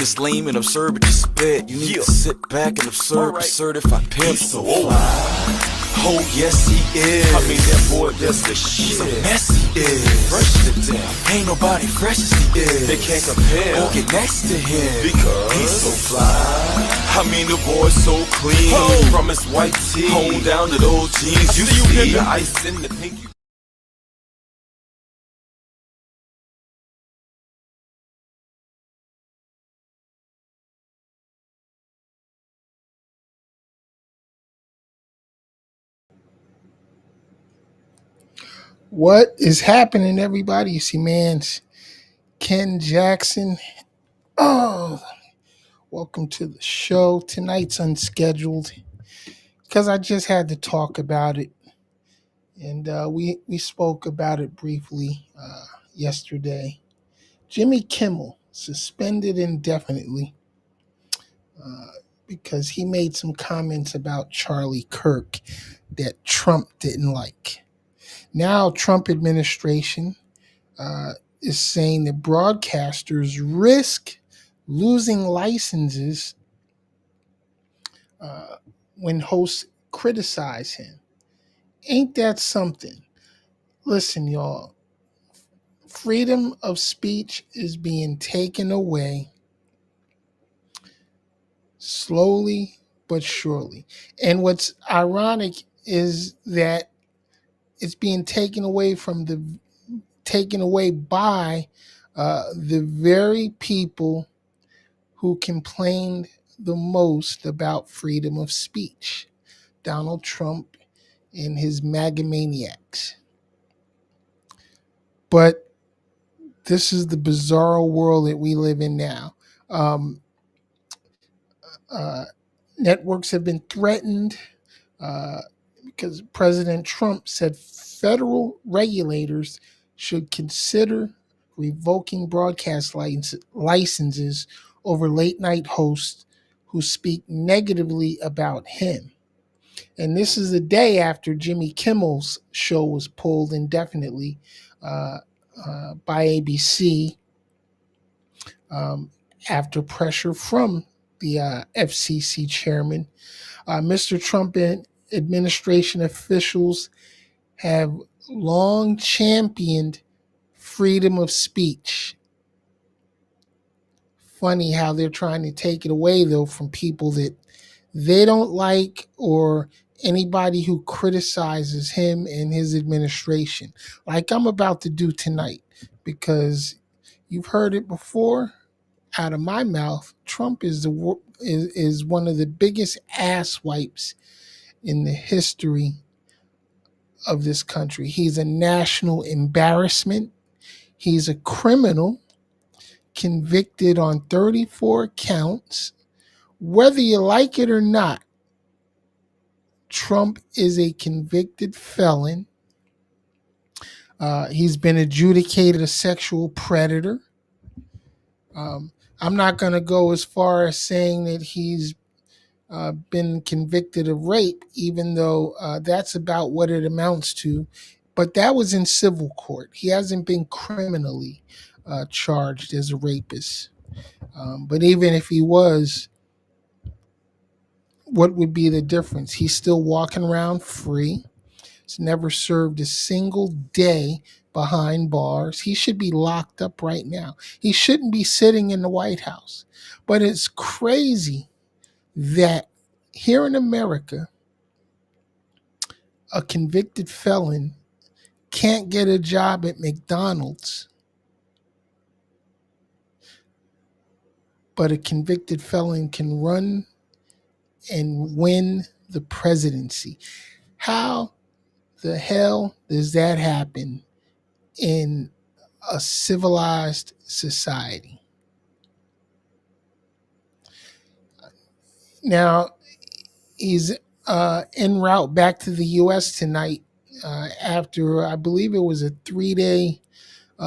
is lame and absurd, but you spit. You need to sit back and observe a certified pimp. He's so fly. Oh yes he is. I mean that boy does the shit. So mess he is. Fresh to death. Ain't nobody fresh as he is. They can't compare or get next to him because he's so fly. I mean the boy's so clean. From his white tee on down to those jeans. You see the ice in the pinky. What is happening, everybody? You see, man's Ken Jackson. Oh, welcome to the show. Tonight's unscheduled because I just had to talk about it, and we spoke about it briefly yesterday. Jimmy Kimmel suspended indefinitely because he made some comments about Charlie Kirk that Trump didn't like. Now, Trump administration is saying that broadcasters risk losing licenses when hosts criticize him. Ain't that something? Listen, y'all, freedom of speech is being taken away slowly but surely. And what's ironic is that it's being taken away by the very people who complained the most about freedom of speech. Donald Trump and his MAGA maniacs. But this is the bizarre world that we live in now. Networks have been threatened because President Trump said federal regulators should consider revoking broadcast licenses over late night hosts who speak negatively about him. And this is the day after Jimmy Kimmel's show was pulled indefinitely by ABC after pressure from the FCC chairman. Mr. Trump and administration officials have long championed freedom of speech. Funny how they're trying to take it away, though, from people that they don't like or anybody who criticizes him and his administration, like I'm about to do tonight, because you've heard it before out of my mouth. Trump is one of the biggest ass wipes in the history of this country. He's a national embarrassment. He's a criminal convicted on 34 counts. Whether you like it or not, Trump is a convicted felon. He's been adjudicated a sexual predator. I'm not going to go as far as saying that he's been convicted of rape, even though that's about what it amounts to. But that was in civil court. He hasn't been criminally charged as a rapist. But even if he was, what would be the difference? He's still walking around free. He's never served a single day behind bars. He should be locked up right now. He shouldn't be sitting in the White House. But it's crazy that here in America, a convicted felon can't get a job at McDonald's, but a convicted felon can run and win the presidency. How the hell does that happen in a civilized society? Now, he's en route back to the U.S. tonight after, I believe it was a 3-day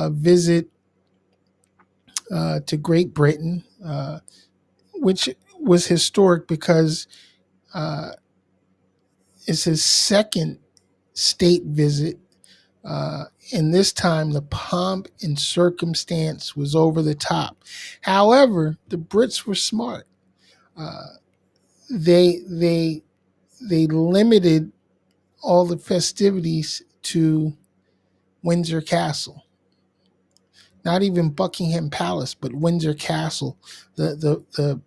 visit to Great Britain, which was historic because it's his second state visit And this time, the pomp and circumstance was over the top. However, the Brits were smart. Uh, they they they limited all the festivities to Windsor Castle, not even Buckingham Palace, but Windsor Castle, the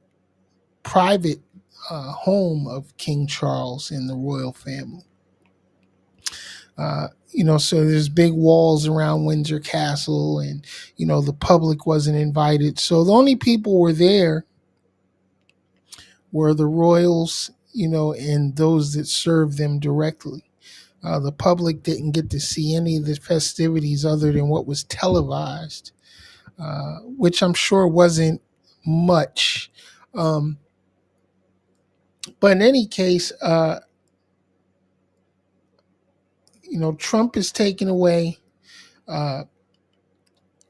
private home of King Charles and the royal family. So there's big walls around Windsor Castle, and the public wasn't invited. So the only people were there were the royals, and those that served them directly. The public didn't get to see any of the festivities other than what was televised, which I'm sure wasn't much. Um, but in any case, Trump is taking away uh,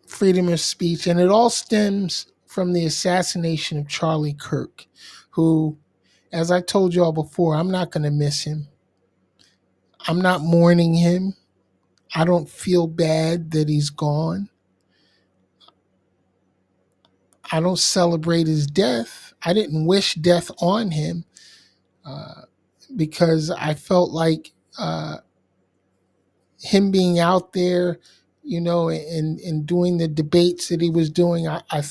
freedom of speech, and it all stems from the assassination of Charlie Kirk, who, as I told y'all before, I'm not going to miss him. I'm not mourning him. I don't feel bad that he's gone. I don't celebrate his death. I didn't wish death on him uh, because I felt like him being out there, and doing the debates that he was doing, I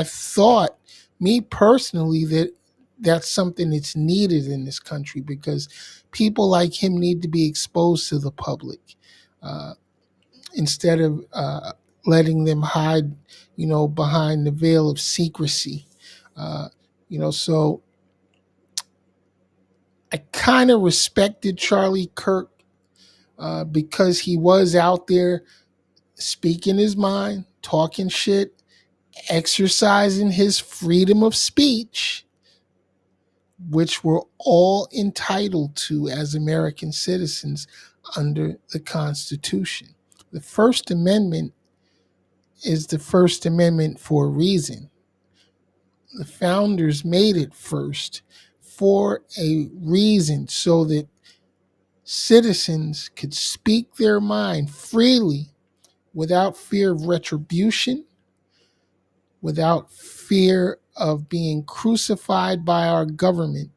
thought, me personally, that that's something that's needed in this country because people like him need to be exposed to the public instead of letting them hide, behind the veil of secrecy. So I kind of respected Charlie Kirk because he was out there speaking his mind, talking shit, exercising his freedom of speech, which we're all entitled to as American citizens under the Constitution. The First Amendment is the First Amendment for a reason. The founders made it first for a reason so that citizens could speak their mind freely without fear of retribution, without fear of being crucified by our government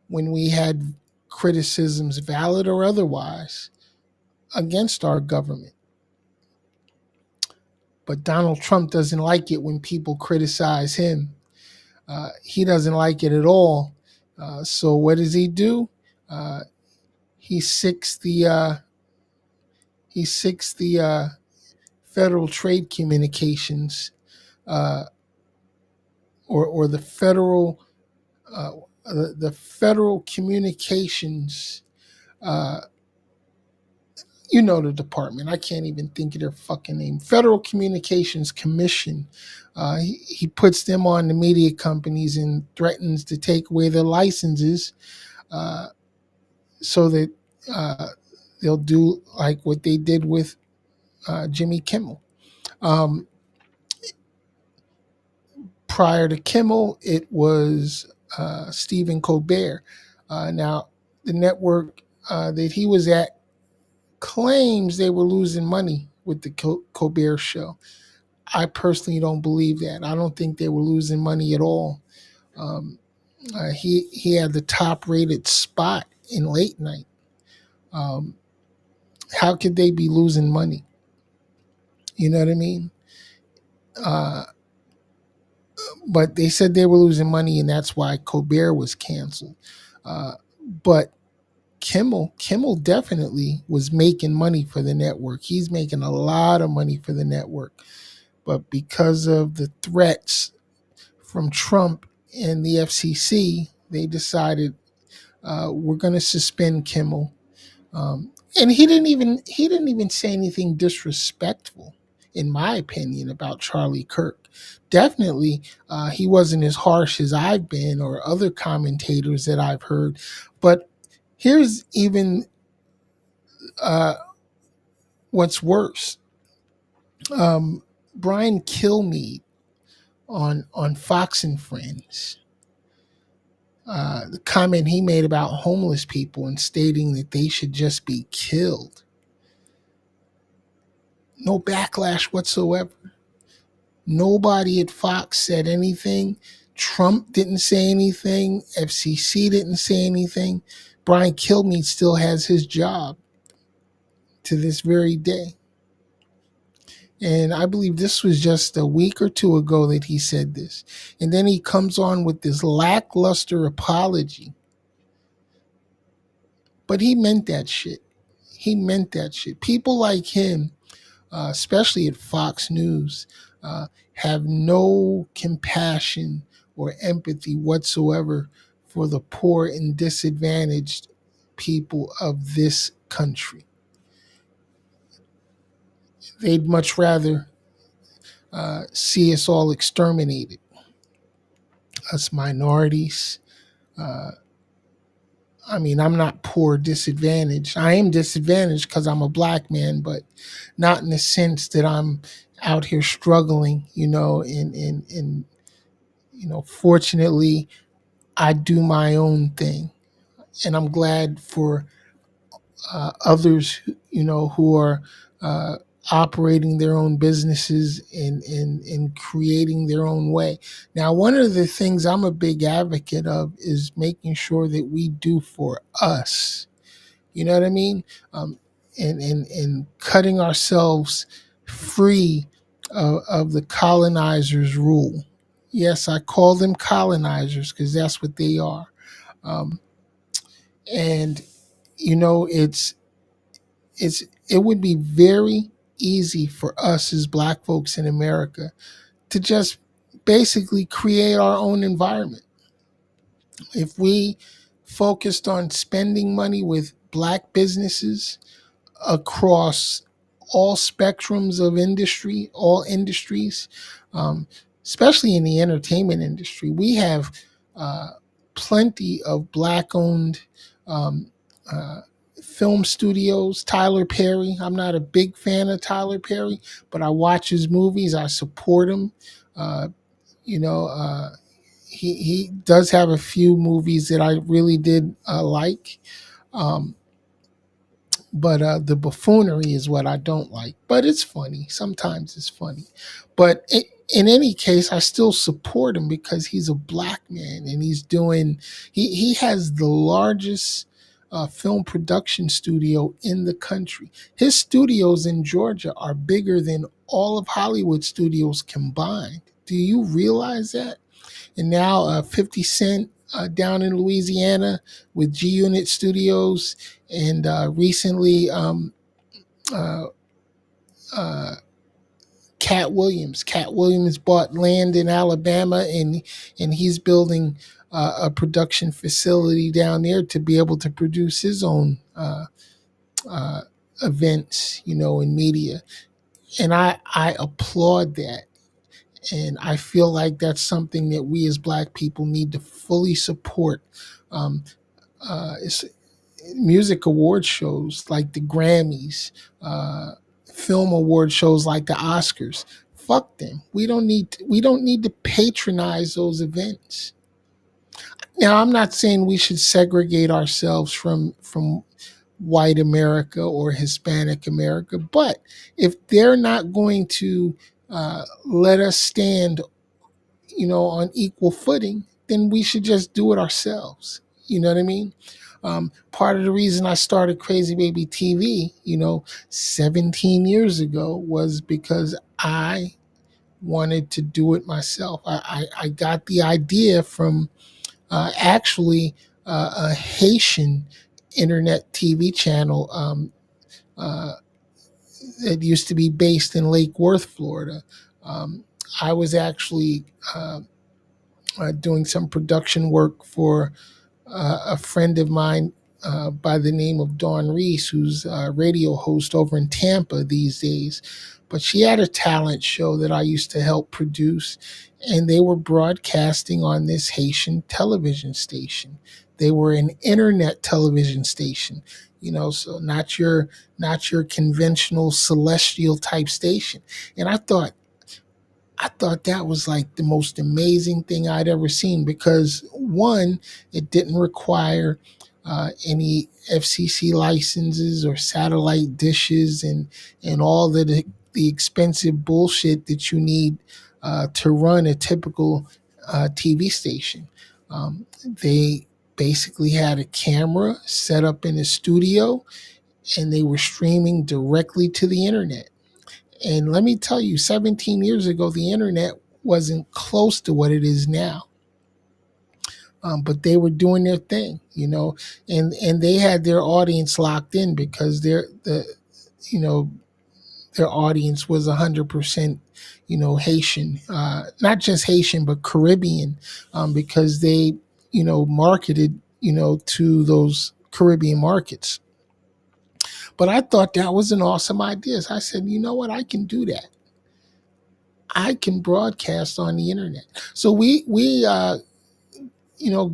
when we had criticisms, valid or otherwise, against our government. But Donald Trump doesn't like it when people criticize him. He doesn't like it at all. So what does he do? He seeks the Federal Trade Communications or the federal the Federal Communications, the department. I can't even think of their fucking name. Federal Communications Commission. He puts them on the media companies and threatens to take away their licenses so that they'll do like what they did with Jimmy Kimmel. Prior to Kimmel, it was Stephen Colbert. Now, the network that he was at claims they were losing money with the Colbert Show. I personally don't believe that. I don't think they were losing money at all. He had the top rated spot in late night. How could they be losing money? You know what I mean? But they said they were losing money, and that's why Colbert was canceled. But Kimmel definitely was making money for the network. He's making a lot of money for the network. But because of the threats from Trump and the FCC, they decided we're going to suspend Kimmel. And he didn't even say anything disrespectful, in my opinion, about Charlie Kirk. Definitely, he wasn't as harsh as I've been or other commentators that I've heard. But here's even what's worse. Brian Kilmeade on Fox and Friends, the comment he made about homeless people and stating that they should just be killed. No backlash whatsoever. Nobody at Fox said anything. Trump didn't say anything. FCC didn't say anything. Brian Kilmeade still has his job to this very day. And I believe this was just a week or two ago that he said this. And then he comes on with this lackluster apology. But he meant that shit. He meant that shit. People like him, especially at Fox News, have no compassion or empathy whatsoever for the poor and disadvantaged people of this country. They'd much rather see us all exterminated, us minorities. Uh, I mean, I'm not poor, disadvantaged. I am disadvantaged because I'm a black man, but not in the sense that I'm out here struggling, and fortunately, I do my own thing. And I'm glad for others, who are uh, operating their own businesses and creating their own way. Now, one of the things I'm a big advocate of is making sure that we do for us. You know what I mean? Um, and cutting ourselves free of the colonizers' rule. Yes, I call them colonizers because that's what they are. Um, and it would be very easy for us as black folks in America to just basically create our own environment. If we focused on spending money with black businesses across all spectrums of industry, all industries, um, especially in the entertainment industry. We have uh, plenty of black-owned um, uh, film studios. Tyler Perry. I'm not a big fan of Tyler Perry, but I watch his movies. I support him. Uh, you know, he does have a few movies that I really did like. Um, but the buffoonery is what I don't like. But it's funny. Sometimes it's funny. But in any case, I still support him because he's a black man and he has the largest film production studio in the country. His studios in Georgia are bigger than all of Hollywood studios combined. Do you realize that? And now 50 Cent down in Louisiana with G Unit Studios, and recently uh, uh, Cat Williams. Cat Williams bought land in Alabama, and he's building a production facility down there to be able to produce his own uh, events, in media. And I applaud that. And I feel like that's something that we as black people need to fully support. Um, it's music award shows like the Grammys, film award shows like the Oscars. Fuck them. We don't need to patronize those events. Now, I'm not saying we should segregate ourselves from white America or Hispanic America, but if they're not going to let us stand on equal footing, then we should just do it ourselves. You know what I mean? Part of the reason I started Crazy Baby TV, 17 years ago, was because I wanted to do it myself. I got the idea from actually a Haitian internet TV channel uh, that used to be based in Lake Worth, Florida. Um, I was actually doing some production work for a friend of mine by the name of Dawn Reese, who's a radio host over in Tampa these days. But she had a talent show that I used to help produce, and they were broadcasting on this Haitian television station. They were an internet television station, so not your conventional celestial type station. And I thought that was like the most amazing thing I'd ever seen because one, it didn't require any FCC licenses or satellite dishes and all that the expensive bullshit that you need to run a typical TV station. They basically had a camera set up in a studio, and they were streaming directly to the internet. And let me tell you, 17 years ago, the internet wasn't close to what it is now. But they were doing their thing, and they had their audience locked in because you know, their audience was 100%, Haitian, not just Haitian but Caribbean, because they, marketed, to those Caribbean markets. But I thought that was an awesome idea. So I said, you know what, I can do that. I can broadcast on the internet. So we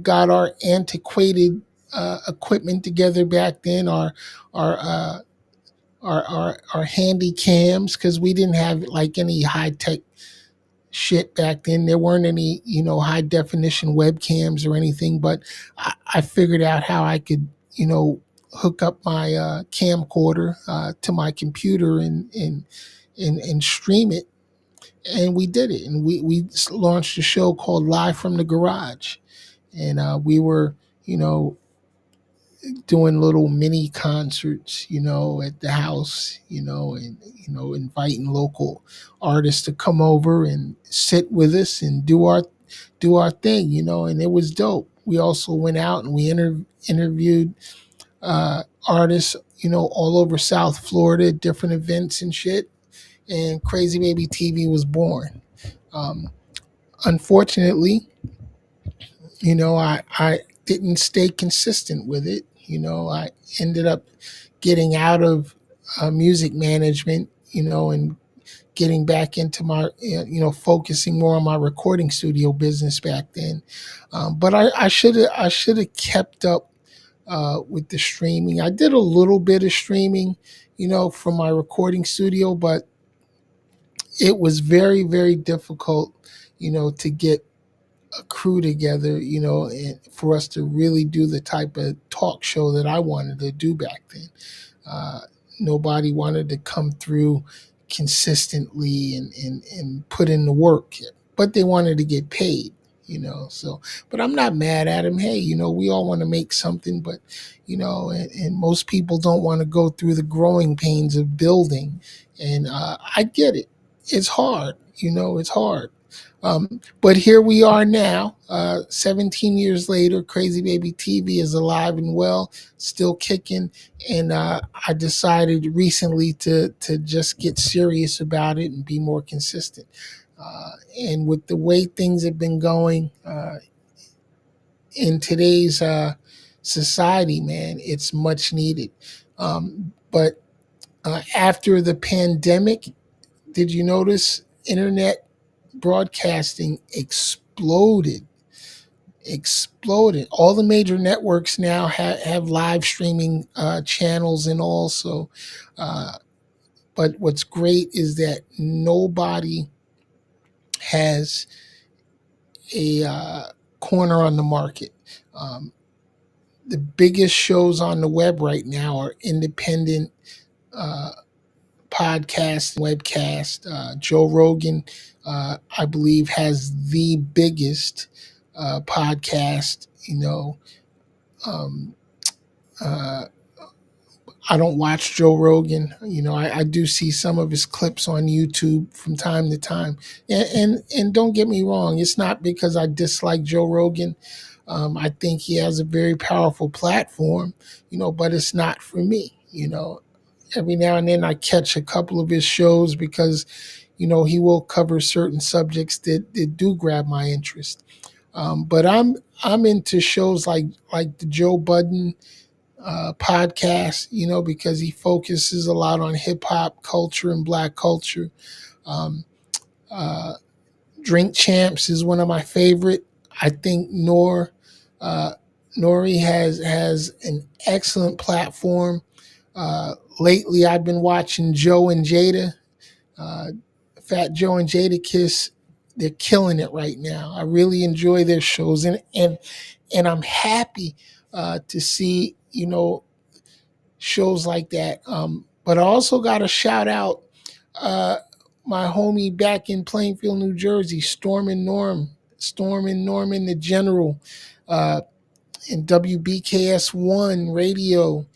got our antiquated equipment together back then, our uh, our handy cams, because we didn't have like any high tech shit back then. There weren't any high definition webcams or anything, but I figured out how I could hook up my camcorder to my computer and stream it, and we did it, and we launched a show called Live from the Garage, and we were you know doing little mini concerts, at the house, and inviting local artists to come over and sit with us and do our thing, and it was dope. We also went out and we interviewed artists, all over South Florida, different events and shit. And Crazy Baby TV was born. Um, Unfortunately, I didn't stay consistent with it. I ended up getting out of music management, and getting back into my, focusing more on my recording studio business back then. But I should have kept up with the streaming. I did a little bit of streaming, from my recording studio, but it was very, very difficult, to get a crew together, and for us to really do the type of talk show that I wanted to do back then. Uh, Nobody wanted to come through consistently and put in the work, but they wanted to get paid, So, but I'm not mad at them. Hey, we all want to make something, but, and most people don't want to go through the growing pains of building. And I get it. It's hard, it's hard. But here we are now, 17 years later. Crazy Baby TV is alive and well, still kicking. And I decided recently to just get serious about it and be more consistent. And with the way things have been going in today's society, man, it's much needed. But after the pandemic, did you notice internet broadcasting exploded? All the major networks now have live streaming channels, and also but what's great is that nobody has a corner on the market. um, the biggest shows on the web right now are independent uh, podcast, webcast. Joe Rogan, I believe, has the biggest podcast. Um, uh, I don't watch Joe Rogan. I do see some of his clips on YouTube from time to time. And don't get me wrong, it's not because I dislike Joe Rogan. I think he has a very powerful platform, but it's not for me. Every now and then I catch a couple of his shows because, he will cover certain subjects that do grab my interest. But I'm into shows like the Joe Budden podcast, because he focuses a lot on hip hop culture and black culture. Um, uh, Drink Champs is one of my favorite. I think uh, Nori has an excellent platform. Lately, I've been watching Joe and Jada, uh, Fat Joe and Jada Kiss. They're killing it right now. I really enjoy their shows, and I'm happy to see shows like that. But I also got to shout out uh, my homie back in Plainfield, New Jersey, Storm and Norman, the General, uh, in WBKS1 radio,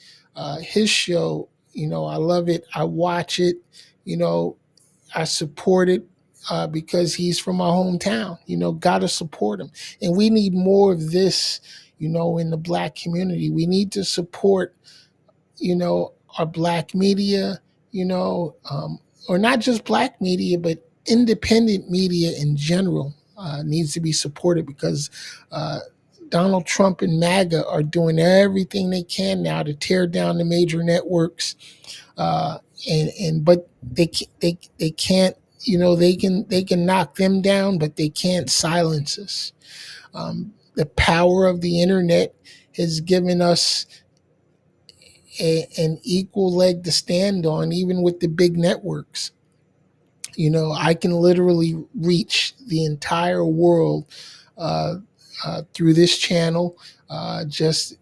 his show. I love it. I watch it. You know, I support it because he's from my hometown. Gotta support him. And we need more of this, in the black community. We need to support, our black media, or not just black media, but independent media in general needs to be supported because uh, Donald Trump and MAGA are doing everything they can now to tear down the major networks, uh, and but they can't. They can knock them down, but they can't silence us. The power of the internet has given us an equal leg to stand on, even with the big networks. I can literally reach the entire world uh, through this channel. Just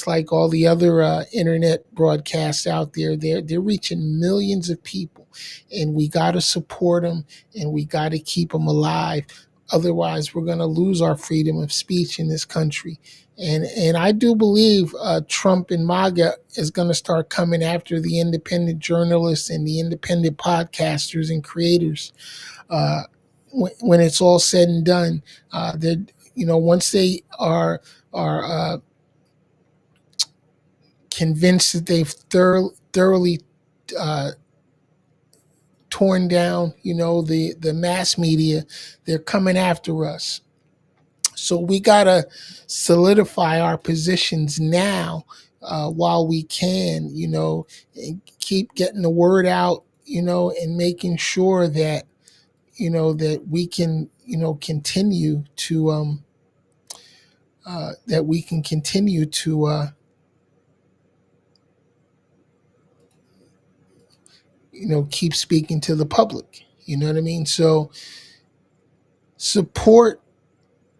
like all the other internet broadcasts out there, they're reaching millions of people, and we got to support them, and we got to keep them alive. Otherwise, we're going to lose our freedom of speech in this country. And I do believe Trump and MAGA is going to start coming after the independent journalists and the independent podcasters and creators. Uh, when it's all said and done, once they are convinced that they've thoroughly uh, torn down, the mass media, they're coming after us. So we gotta solidify our positions now while we can, and keep getting the word out, and making sure that that we can continue to that we can continue to keep speaking to the public. You know what I mean? So support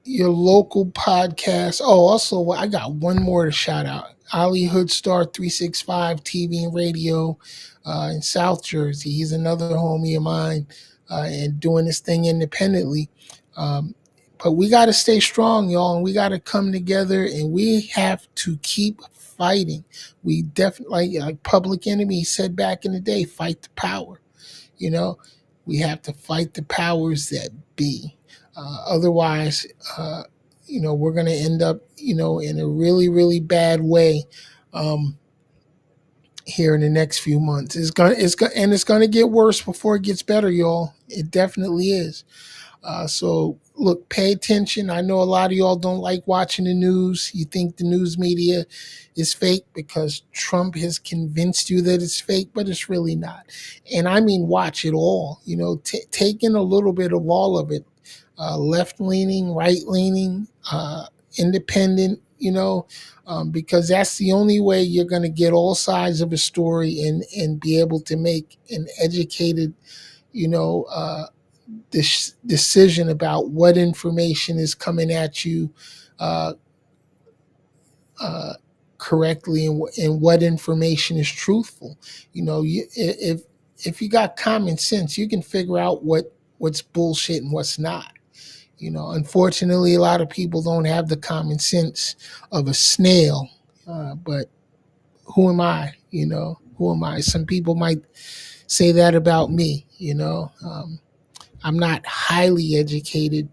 your local podcast. Oh, also, I got one more to shout out. Ali Hoodstar 365 TV and radio in South Jersey. He's another homie of mine and doing this thing independently. Um, but we got to stay strong, y'all, and we got to come together, and we have to keep fighting. We definitely, like Public Enemy said back in the day, fight the power. You know, we have to fight the powers that be. Otherwise, we're going to end up, in a really, really bad way here in the next few months. It's going to get worse before it gets better, y'all. It definitely is. So look, pay attention. I know a lot of y'all don't like watching the news. You think the news media is fake because Trump has convinced you that it's fake, but it's really not. And I mean, watch it all. Take in a little bit of all of it. Left leaning, right leaning, independent. Because that's the only way you're going to get all sides of a story and be able to make an educated, you know. This decision about what information is coming at you uh, uh, correctly and what information is truthful. If you got common sense, you can figure out what's bullshit and what's not. Unfortunately, a lot of people don't have the common sense of a snail. But who am I? Who am I? Some people might say that about me. I'm not highly educated,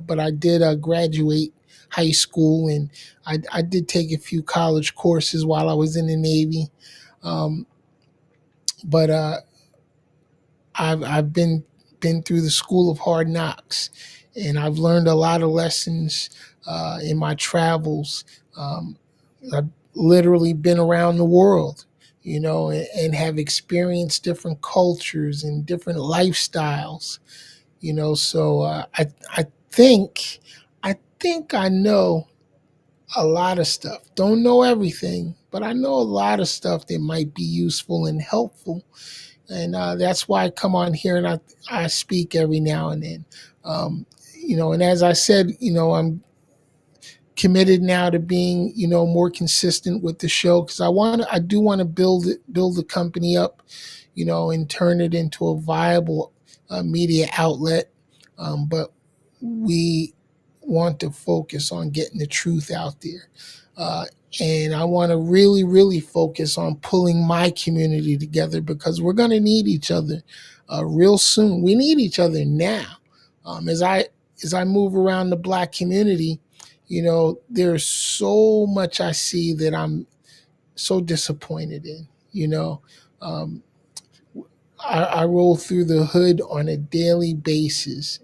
but I did graduate high school, and I did take a few college courses while I was in the Navy. Um, but I've been through the school of hard knocks, and I've learned a lot of lessons in my travels. I've literally been around the world, and have experienced different cultures and different lifestyles. So I think I know a lot of stuff. Don't know everything, but I know a lot of stuff that might be useful and helpful. And that's why I come on here and I speak every now and then. And as I said, committed now to being, more consistent with the show, because I do want to build the company up, and turn it into a viable media outlet. But we want to focus on getting the truth out there. Uh, and I want to really, really focus on pulling my community together, because we're going to need each other real soon. We need each other now. As I move around the Black community, there's so much I see that I'm so disappointed in. Um, I roll through the hood on a daily basis,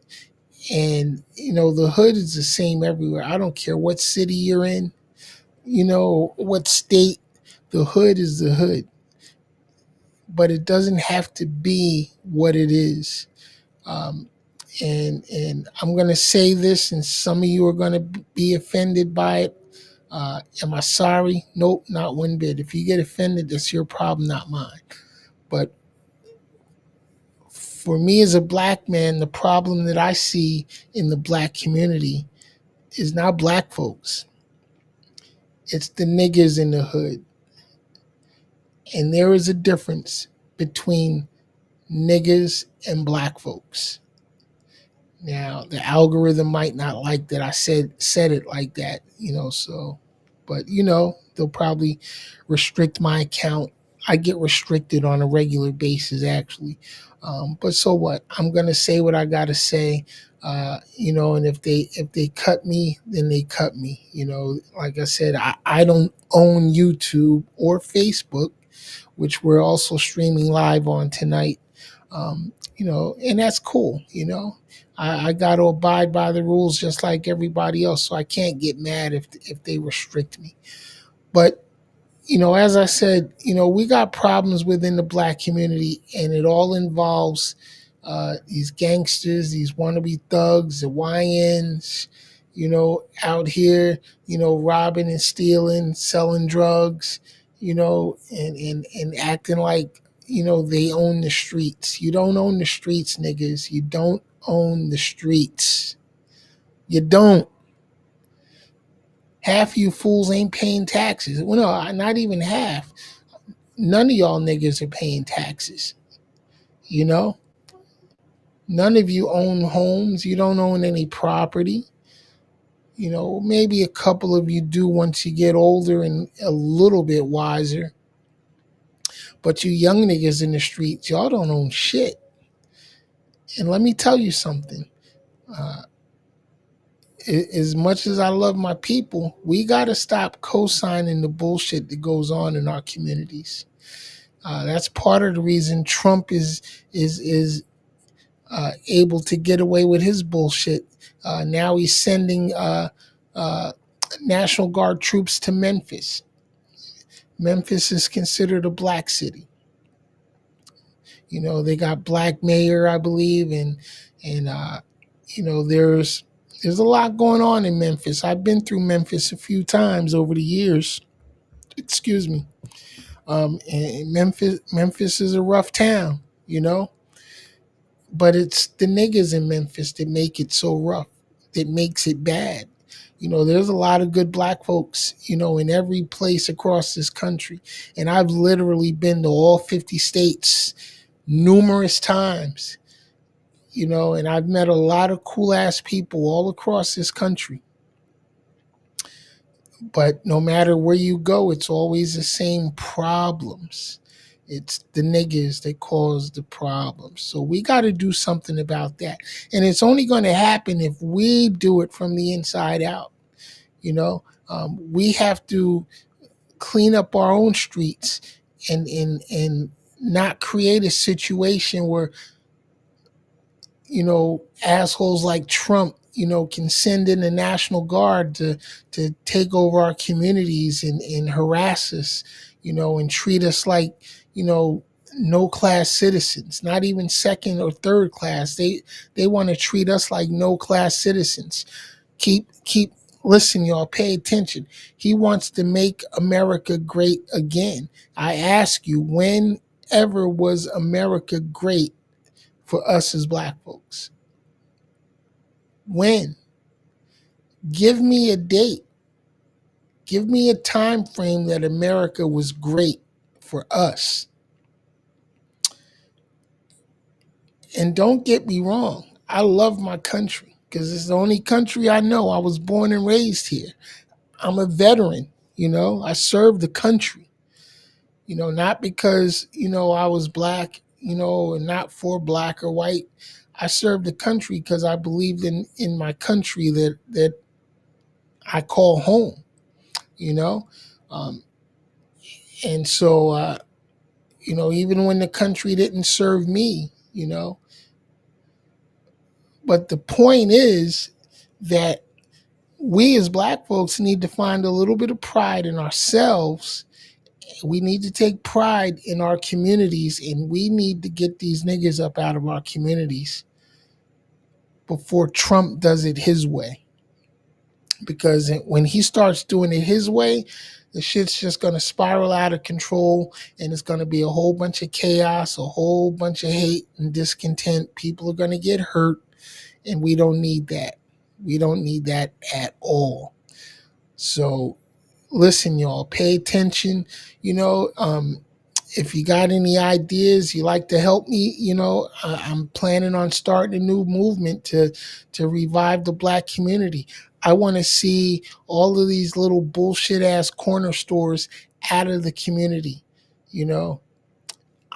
and the hood is the same everywhere. I don't care what city you're in, what state. The hood is the hood, but it doesn't have to be what it is. Um, and I'm gonna say this, and some of you are gonna be offended by it. Am I sorry? Nope, not one bit. If you get offended, that's your problem, not mine. But for me as a Black man, the problem that I see in the Black community is not Black folks. It's the niggas in the hood. And there is a difference between niggas and Black folks. Now, the algorithm might not like that I said it like that, so, but they'll probably restrict my account. I get restricted on a regular basis, actually. But so what? I'm gonna say what I gotta say. And if they cut me, then they cut me. Like I said, I don't own YouTube or Facebook, which we're also streaming live on tonight. And that's cool. I got to abide by the rules just like everybody else, so I can't get mad if they restrict me. But as I said, we got problems within the Black community, and it all involves these gangsters, these wannabe thugs, the YNs, out here, robbing and stealing, selling drugs, and acting like, they own the streets. You don't own the streets, niggas. You don't own the streets. You don't. Half you fools ain't paying taxes. Well, no, not even half. None of y'all niggas are paying taxes. None of you own homes. You don't own any property. Maybe a couple of you do once you get older and a little bit wiser. But you young niggas in the streets, y'all don't own shit. And let me tell you something. Uh, as much as I love my people, we got to stop co-signing the bullshit that goes on in our communities. That's part of the reason Trump is able to get away with his bullshit. Now he's sending uh, National Guard troops to Memphis. Memphis is considered a Black city. They got Black mayor, I believe, and there's a lot going on in Memphis. I've been through Memphis a few times over the years. Excuse me. And Memphis is a rough town, but it's the niggas in Memphis that make it so rough, that makes it bad. There's a lot of good Black folks, in every place across this country. And I've literally been to all 50 states numerous times, and I've met a lot of cool ass people all across this country. But no matter where you go, it's always the same problems. It's the niggas that cause the problems. So we got to do something about that. And it's only going to happen if we do it from the inside out. We have to clean up our own streets and not create a situation where assholes like Trump, can send in the National Guard to take over our communities and harass us, and treat us like, no class citizens, not even second or third class. They want to treat us like no class citizens. Keep listen, y'all, pay attention. He wants to make America great again. I ask you, when ever was America great for us as Black folks? When? Give me a date. Give me a time frame that America was great for us. And don't get me wrong, I love my country because it's the only country I know. I was born and raised here. I'm a veteran, I served the country, not because, I was black, and not for black or white. I served the country because I believed in my country that I call home, you know? Um, and so, even when the country didn't serve me, but the point is that we as black folks need to find a little bit of pride in ourselves. We need to take pride in our communities, and we need to get these niggas up out of our communities before Trump does it his way. Because when he starts doing it his way, the shit's just going to spiral out of control, and it's going to be a whole bunch of chaos, a whole bunch of hate and discontent. People are going to get hurt, and we don't need that. We don't need that at all. So listen, y'all, pay attention. If you got any ideas, you like to help me, I'm planning on starting a new movement to revive the black community. I want to see all of these little bullshit ass corner stores out of the community.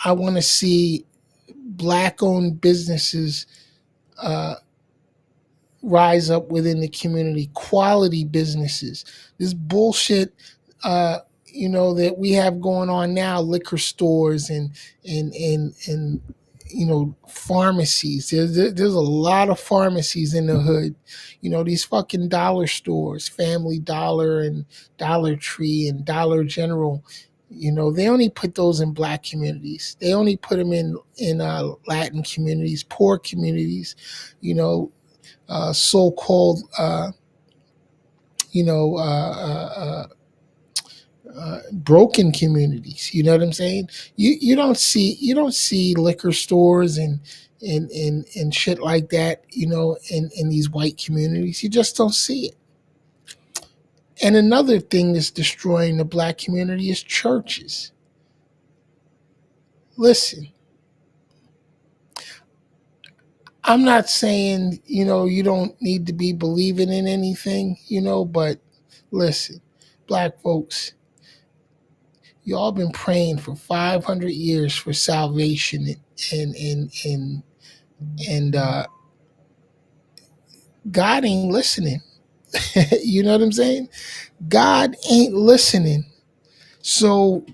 I want to see black owned businesses rise up within the community, quality businesses. This bullshit, that we have going on now, liquor stores and pharmacies. There's a lot of pharmacies in the hood. These fucking dollar stores, Family Dollar and Dollar Tree and Dollar General. They only put those in black communities. They only put them in Latin communities, poor communities. So-called, you know, uh, broken communities. You know what I'm saying? You don't see liquor stores and shit like that. In these white communities, you just don't see it. And another thing that's destroying the black community is churches. Listen, I'm not saying, you don't need to be believing in anything, but listen, black folks, y'all been praying for 500 years for salvation and God ain't listening. You know what I'm saying? God ain't listening. So,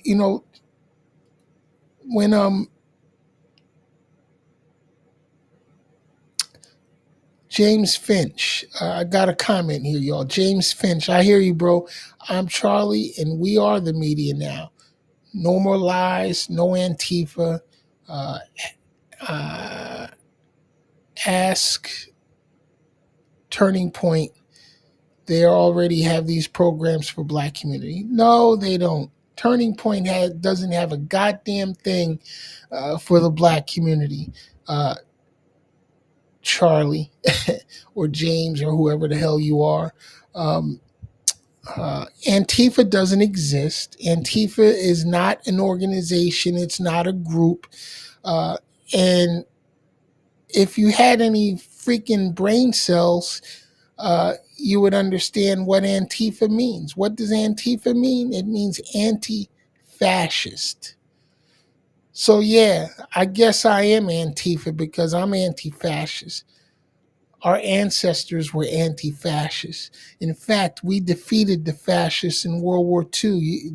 you know, when James Finch, I got a comment here, y'all. James Finch, I hear you, bro. I'm Charlie, and we are the media now. No more lies, no Antifa. Uh, uh, Ask Turning Point. They already have these programs for black community. No, they don't. Turning Point doesn't have a goddamn thing for the black community. Charlie or James or whoever the hell you are. Um, Antifa doesn't exist. Antifa is not an organization. It's not a group. And if you had any freaking brain cells, you would understand what Antifa means. What does Antifa mean? It means anti-fascist. So yeah, I guess I am Antifa because I'm anti-fascist. Our ancestors were anti-fascist. In fact, we defeated the fascists in World War II.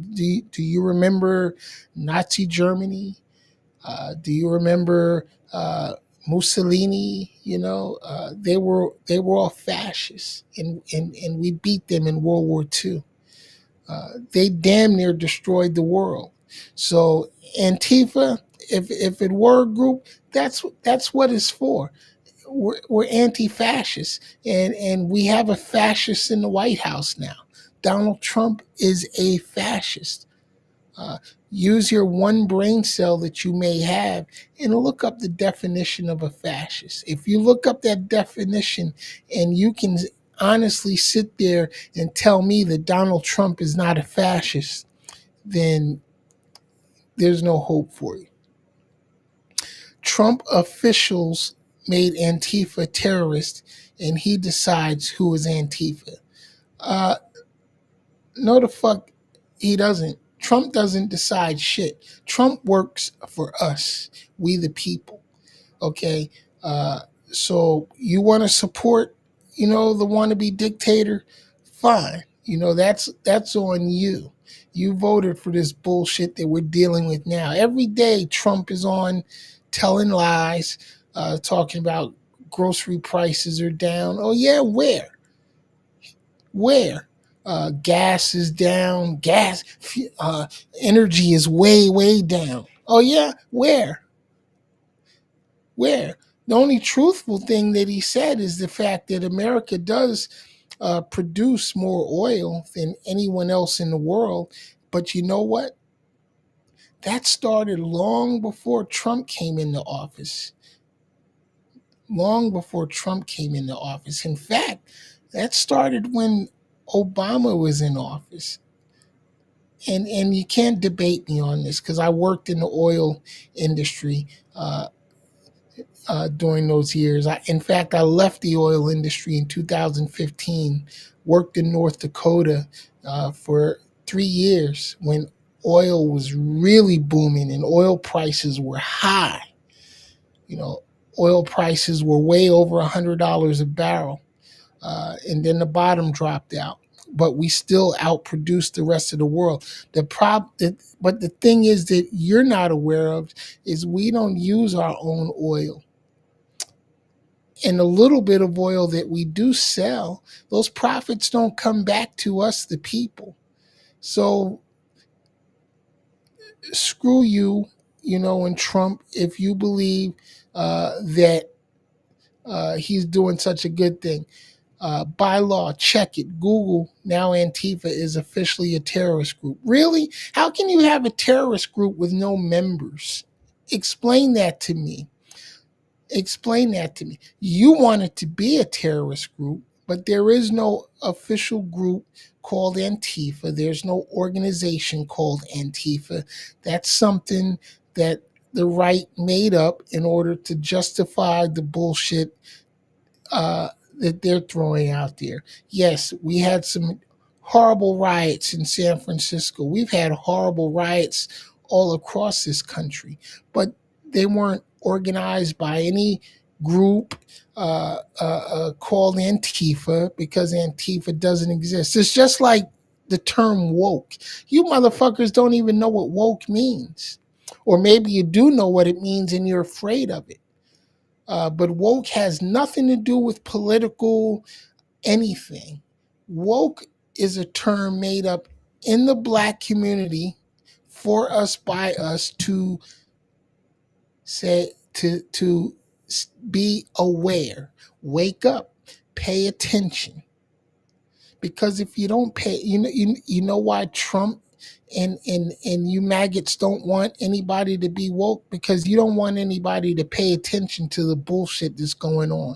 Do you remember Nazi Germany? Do you remember Mussolini? They were all fascists, and we beat them in World War II. They damn near destroyed the world. So Antifa, if it were a group, that's what it's for. We're anti-fascist, and we have a fascist in the White House now. Donald Trump is a fascist. Uh, Use your one brain cell that you may have and look up the definition of a fascist. If you look up that definition and you can honestly sit there and tell me that Donald Trump is not a fascist, then there's no hope for you. Trump officials made Antifa terrorist, and he decides who is Antifa. Uh, no, the fuck he doesn't. Trump doesn't decide shit. Trump works for us, we the people. Okay, uh, so you want to support, the wannabe dictator? Fine. That's on you. You voted for this bullshit that we're dealing with now. Every day, Trump is on telling lies, talking about grocery prices are down. Oh yeah, where? Where? Gas is down. Energy is way, way down. Oh yeah, where? Where? The only truthful thing that he said is the fact that America does produce more oil than anyone else in the world. But you know what? That started long before Trump came into office. Long before Trump came into office. In fact, that started when Obama was in office. And you can't debate me on this because I worked in the oil industry during those years. In fact, I left the oil industry in 2015, worked in North Dakota for 3 years when oil was really booming and oil prices were high. You know, oil prices were way over $100 a barrel. And then the bottom dropped out. But we still outproduced the rest of the world. But the thing is that you're not aware of is we don't use our own oil. And the little bit of oil that we do sell, those profits don't come back to us, the people. So screw you, and Trump, if you believe that he's doing such a good thing. By law, check it. Google, now Antifa is officially a terrorist group. Really? How can you have a terrorist group with no members? Explain that to me. Explain that to me. You want it to be a terrorist group, but there is no official group called Antifa. There's no organization called Antifa. That's something that the right made up in order to justify the bullshit that they're throwing out there. Yes, we had some horrible riots in San Francisco. We've had horrible riots all across this country, but they weren't organized by any group called Antifa because Antifa doesn't exist. It's just like the term woke. You motherfuckers don't even know what woke means. Or maybe you do know what it means and you're afraid of it. But woke has nothing to do with political anything. Woke is a term made up in the black community for us by us to say to be aware, wake up, pay attention. Because if you don't pay, you know why Trump and you maggots don't want anybody to be woke, because you don't want anybody to pay attention to the bullshit that's going on.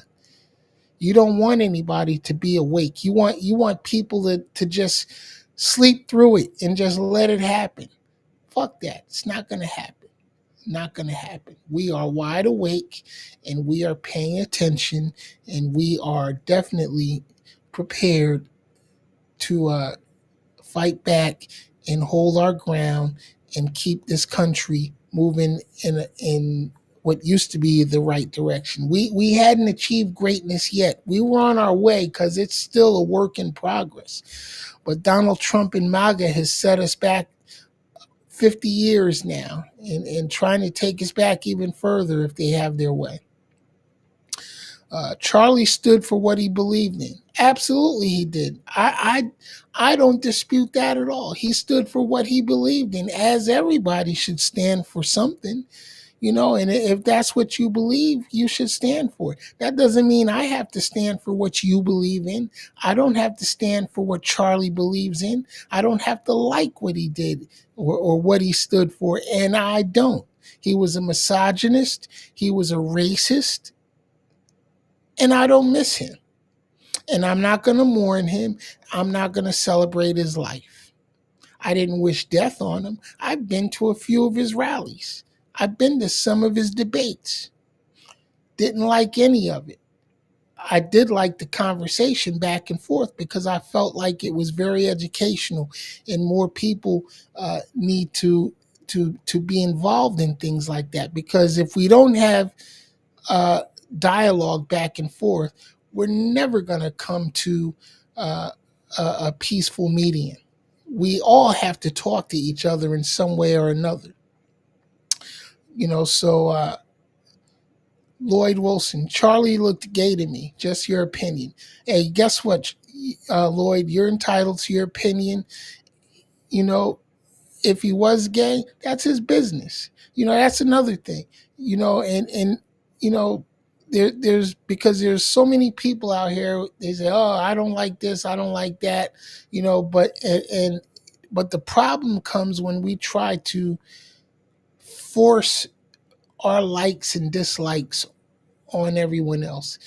You don't want anybody to be awake. You want people to just sleep through it and just let it happen. Fuck that. It's not gonna happen. Not gonna happen. We are wide awake and we are paying attention and we are definitely prepared to fight back and hold our ground and keep this country moving in what used to be the right direction. We hadn't achieved greatness yet. We were on our way because it's still a work in progress. But Donald Trump and MAGA has set us back 50 years now and trying to take us back even further if they have their way. Charlie stood for what he believed in. Absolutely, he did. I don't dispute that at all. He stood for what he believed in, as everybody should stand for something, And if that's what you believe, you should stand for it. That doesn't mean I have to stand for what you believe in. I don't have to stand for what Charlie believes in. I don't have to like what he did or what he stood for, and I don't. He was a misogynist. He was a racist. And I don't miss him. And I'm not going to mourn him. I'm not going to celebrate his life. I didn't wish death on him. I've been to a few of his rallies. I've been to some of his debates. Didn't like any of it. I did like the conversation back and forth because I felt like it was very educational, and more people need to be involved in things like that. Because if we don't have uh, dialogue back and forth, we're never going to come to uh, a peaceful median. We all have to talk to each other in some way or another. So Lloyd Wilson, Charlie looked gay to me. Just your opinion. Hey, guess what, Lloyd? You're entitled to your opinion. You know, if he was gay, that's his business. That's another thing. And you know, there's because there's so many people out here. They say, "Oh, I don't like this. I don't like that." But the problem comes when we try to force our likes and dislikes on everyone else.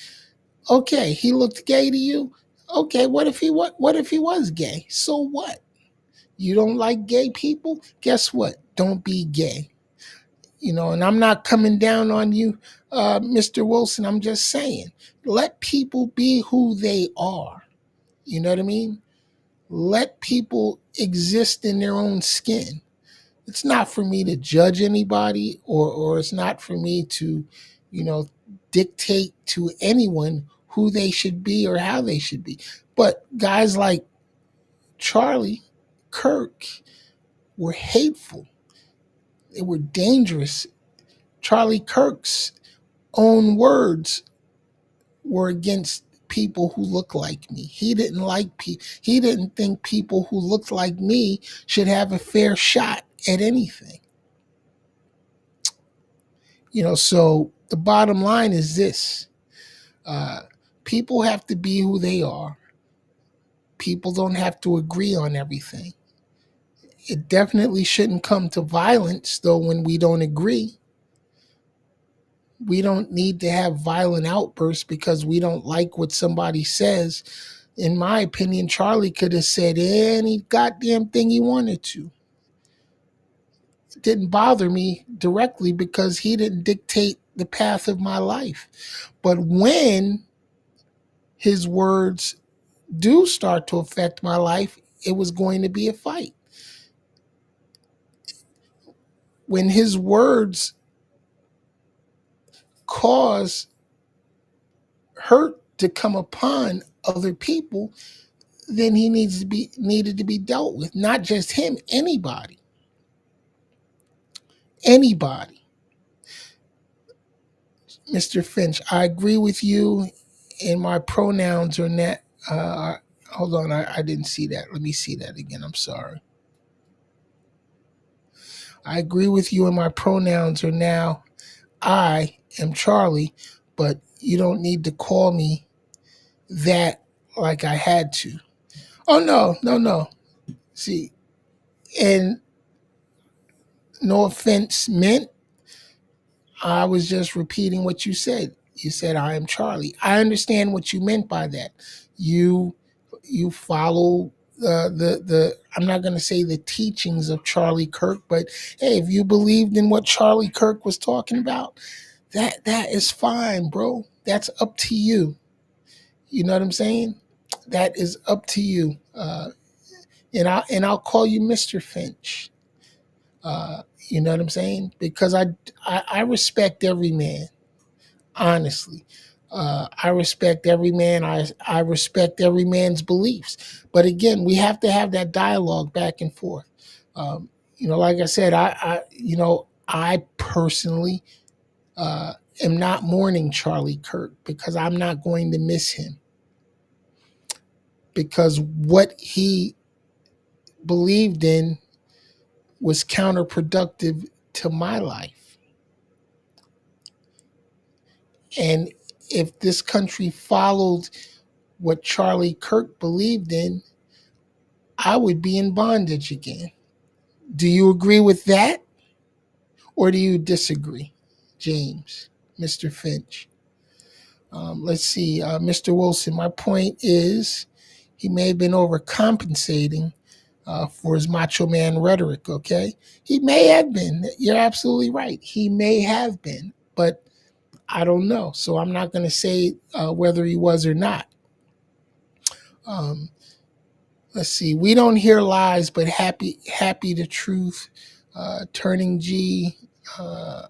Okay, he looked gay to you. Okay, what if he was gay? So what? You don't like gay people? Guess what? Don't be gay. And I'm not coming down on you, Mr. Wilson. I'm just saying, let people be who they are. You know what I mean? Let people exist in their own skin. It's not for me to judge anybody, or it's not for me to, you know, dictate to anyone who they should be or how they should be. But guys like Charlie Kirk were hateful. They were dangerous. Charlie Kirk's own words were against people who look like me. He didn't like people. He didn't think people who looked like me should have a fair shot at anything. So the bottom line is this: uh, people have to be who they are. People don't have to agree on everything. It definitely shouldn't come to violence, though, when we don't agree. We don't need to have violent outbursts because we don't like what somebody says. In my opinion, Charlie could have said any goddamn thing he wanted to. It didn't bother me directly because he didn't dictate the path of my life. But when his words do start to affect my life, it was going to be a fight. When his words cause hurt to come upon other people, then he needed to be dealt with. Not just him, anybody. Anybody. Mr. Finch, I agree with you, and my pronouns are not. Hold on, I didn't see that. Let me see that again. I'm sorry. I agree with you, and my pronouns are now I am Charlie, but you don't need to call me that like I had to. Oh, no, no, no. See, and no offense meant, I was just repeating what you said. You said I am Charlie. I understand what you meant by that. You you follow the I'm not going to say the teachings of Charlie Kirk, but hey, if you believed in what Charlie Kirk was talking about, that is fine, bro. That's up to you. You know what I'm saying? That is up to you. And I'll call you Mr. Finch. You know what I'm saying? Because I respect every man. Honestly, I respect every man. I respect every man's beliefs. But again, we have to have that dialogue back and forth. Like I said, I personally am not mourning Charlie Kirk because I'm not going to miss him, because what he believed in was counterproductive to my life. And if this country followed what Charlie Kirk believed in, I would be in bondage again. Do you agree with that, or do you disagree, James, Mr. Finch? Let's see, Mr. Wilson. My point is, he may have been overcompensating for his macho man rhetoric. Okay, he may have been. You're absolutely right. He may have been, but I don't know. So I'm not going to say whether he was or not. Um, let's see. We don't hear lies, but happy the truth. Turning G, uh,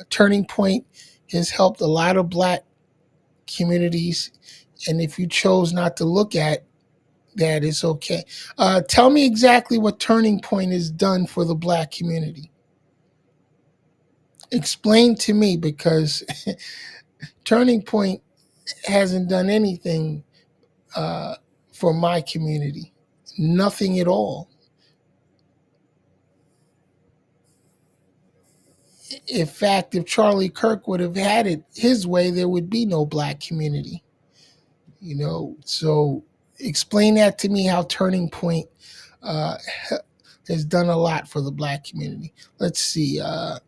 Turning Point has helped a lot of black communities, and if you chose not to look at that, it's okay. Tell me exactly what Turning Point has done for the black community. Explain to me, because Turning Point hasn't done anything uh, for my community. Nothing at all. In fact, if Charlie Kirk would have had it his way, there would be no black community. So explain that to me, how Turning Point uh, has done a lot for the black community. Let's see. Uh,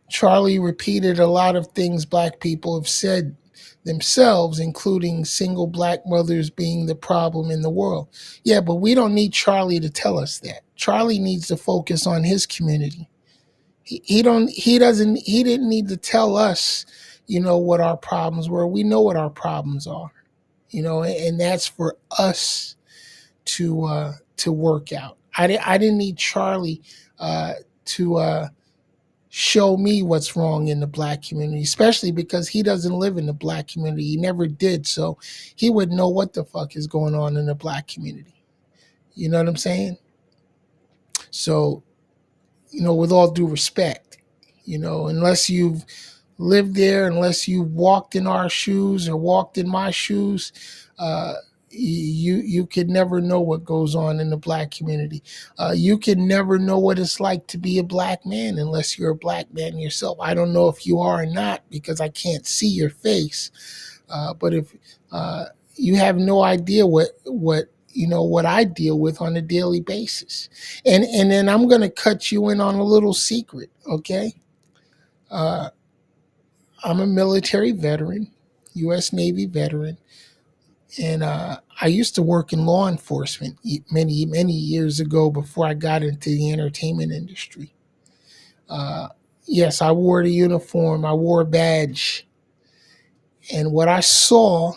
Charlie repeated a lot of things black people have said themselves, including single black mothers being the problem in the world. Yeah, but we don't need Charlie to tell us that. Charlie needs to focus on his community. He didn't need to tell us, what our problems were. We know what our problems are, and that's for us to work out. I didn't need Charlie to show me what's wrong in the black community, especially because he doesn't live in the black community. He never did. So he would know what the fuck is going on in the black community. You know what I'm saying? So, with all due respect, unless you've lived there, unless you walked in our shoes or walked in my shoes, uh, you could never know what goes on in the black community. You can never know what it's like to be a black man unless you're a black man yourself. I don't know if you are or not because I can't see your face. But if you have no idea what I deal with on a daily basis, and then I'm going to cut you in on a little secret, okay? Uh, I'm a military veteran, U.S. Navy veteran, and I used to work in law enforcement many years ago before I got into the entertainment industry. Uh, yes, I wore the uniform, I wore a badge, and what I saw